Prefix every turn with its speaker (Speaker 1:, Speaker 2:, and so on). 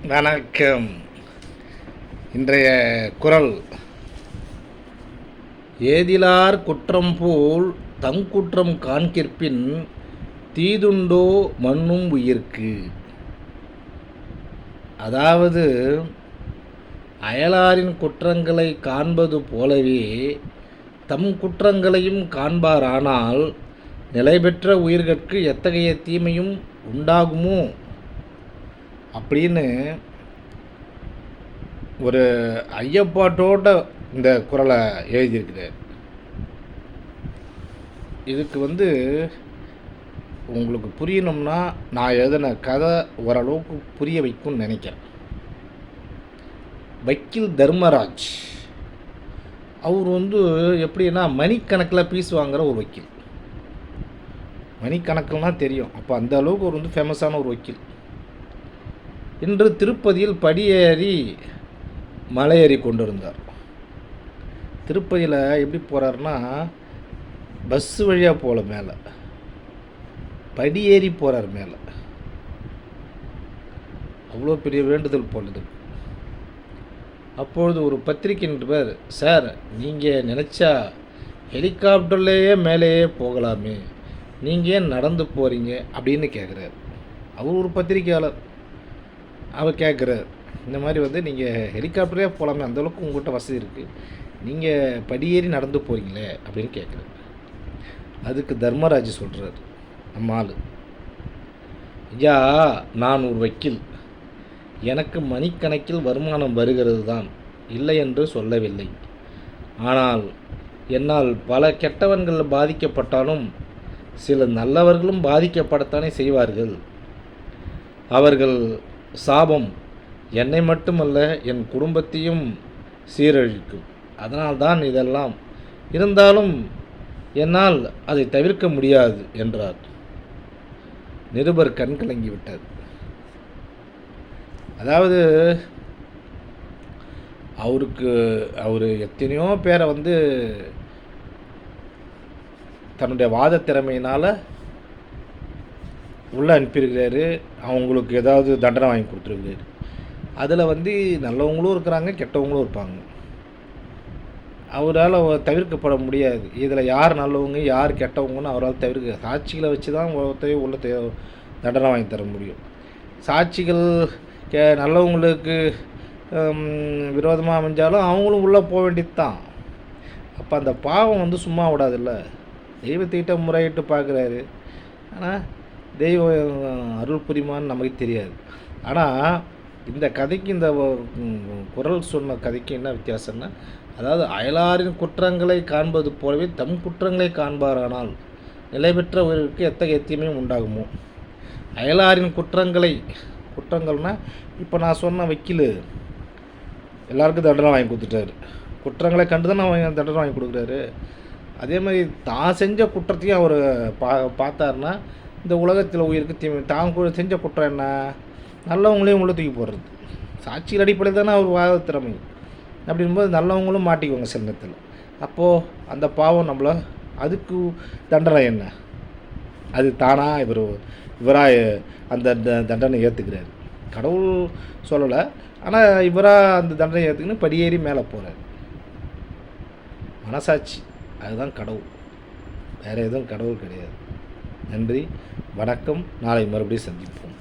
Speaker 1: வணக்கம். இன்றைய குறள்: ஏதிலார் குற்றம் போல் தங்குற்றம் காண்கிற்பின் தீதுண்டோ மன்னும் உயிர்க்கு. அதாவது, அயலாரின் குற்றங்களை காண்பது போலவே தம் குற்றங்களையும் காண்பாரானால் நிலைபெற்ற உயிர்கட்கு எத்தகைய தீமையும் உண்டாகுமோ அப்படின்னு ஒரு ஐயப்பாட்டோட இந்த குறளை எழுதியிருக்கிறார். இதுக்கு உங்களுக்கு புரியணும்னா நான் எழுதின கதை ஓரளவுக்கு புரிய வைக்கும்னு நினைக்கிறேன். வக்கீல் தர்மராஜ் அவர் எப்படின்னா மணிக்கணக்கில் பீஸ் வாங்குகிற ஒரு வக்கீல். மணிக்கணக்கில்னால் தெரியும். அப்போ அந்த அளவுக்கு ஒரு ஃபேமஸான ஒரு வக்கீல். இன்று திருப்பதியில் படியேறி மலையேறி கொண்டிருந்தார். திருப்பதியில் எப்படி போகிறாருன்னா, பஸ்ஸு வழியாக போகல, மேலே படியேறி போகிறார். மேலே அவ்வளோ பெரிய வேண்டுதல் போனது. அப்பொழுது ஒரு பத்திரிகை நிருபர், சார் நீங்கள் நினச்சா ஹெலிகாப்டர்லேயே மேலேயே போகலாமே, நீங்கள் ஏன் நடந்து போகிறீங்க அப்படின்னு கேட்குறாரு. அவர் ஒரு பத்திரிக்கையாளர். அவர் கேட்குறார், இந்த மாதிரி நீங்கள் ஹெலிகாப்டரே போகலாமே, அந்தளவுக்கு உங்கள்கிட்ட வசதி இருக்குது, நீங்கள் படியேறி நடந்து போகிறீங்களே அப்படின்னு கேட்குறாரு. அதுக்கு தர்மராஜ் சொல்கிறார், நம்ம ஆள், ஐயா நான் ஒரு வக்கீல், எனக்கு மணிக்கணக்கில் வருமானம் வருகிறது தான், இல்லை என்று சொல்லவில்லை. ஆனால் என்னால் பல கெட்டவன்கள் பாதிக்கப்பட்டாலும் சில நல்லவர்களும் பாதிக்கப்படத்தானே செய்வார்கள். அவர்கள் சாபம் என்னை மட்டுமல்ல என் குடும்பத்தையும் சீரழிக்கும். அதனால்தான் இதெல்லாம். இருந்தாலும் என்னால் அதை தவிர்க்க முடியாது என்றார். நிருபர் கண் கலங்கி விட்டார். அதாவது அவர் எத்தனையோ பேரை தன்னுடைய வாத திறமையினால் உள்ளே அனுப்பியிருக்கிறாரு. அவங்களுக்கு ஏதாவது தண்டனை வாங்கி கொடுத்துருக்காரு. அதில் நல்லவங்களும் இருக்கிறாங்க, கெட்டவங்களும் இருப்பாங்க. அவரால் தவிர்க்கப்பட முடியாது. இதில் யார் நல்லவங்க யார் கெட்டவங்கன்னு அவரால் தவிர்க்க, சாட்சிகளை வச்சு தான் உள்ள தண்டனை வாங்கி தர முடியும். சாட்சிகள் நல்லவங்களுக்கு விரோதமாக அமைஞ்சாலும் அவங்களும் உள்ளே போக வேண்டியது தான். அப்போ அந்த பாவம் சும்மா விடாதில்ல. தெய்வத்திட்ட முறையிட்டு பார்க்குறாரு. ஆனால் தெய்வம் அருள் புரியுமான்னு நமக்கு தெரியாது. ஆனால் இந்த கதைக்கு, இந்த குறள் சொன்ன கதைக்கு என்ன வித்தியாசம்னா, அதாவது அயலாரின் குற்றங்களை காண்பது போலவே தம் குற்றங்களை காண்பாரானால் நிலை பெற்ற உயிருக்கு எத்தகைய தீமையும் உண்டாகுமோ. அயலாரின் குற்றங்கள்னால், இப்போ நான் சொன்ன வக்கீல் எல்லாருக்கும் தண்டனை வாங்கி கொடுத்துட்டாரு. குற்றங்களை கண்டு தான் நான் தண்டனை வாங்கி கொடுக்குறாரு. அதே மாதிரி தான் செஞ்ச குற்றத்தையும் அவர் பார்த்தாருன்னா இந்த உலகத்தில் உயிருக்கு தீமை. தான் செஞ்ச குற்றம் என்ன, நல்லவங்களையும் உள்ள தூக்கி போடுறது. சாட்சிகள் அடிப்படையில் தானே அவர் வாத திறமை. அப்படிங்கும்போது நல்லவங்களும் மாட்டிக்குவாங்க சில நேரத்தில். அப்போது அந்த பாவம் நம்மளை, அதுக்கு தண்டனை என்ன, அது தானாக இவராக அந்த தண்டனை ஏற்றுக்கிறாரு. கடவுள் சொல்லலை, ஆனால் இவராக அந்த தண்டனை ஏற்றுக்குன்னு படியேறி மேலே போகிறார். மனசாட்சி, அதுதான் கடவுள், வேறு எதுவும் கடவுள் கிடையாது. நன்றி, வணக்கம். நாளை மறுபடியும் சந்திப்போம்.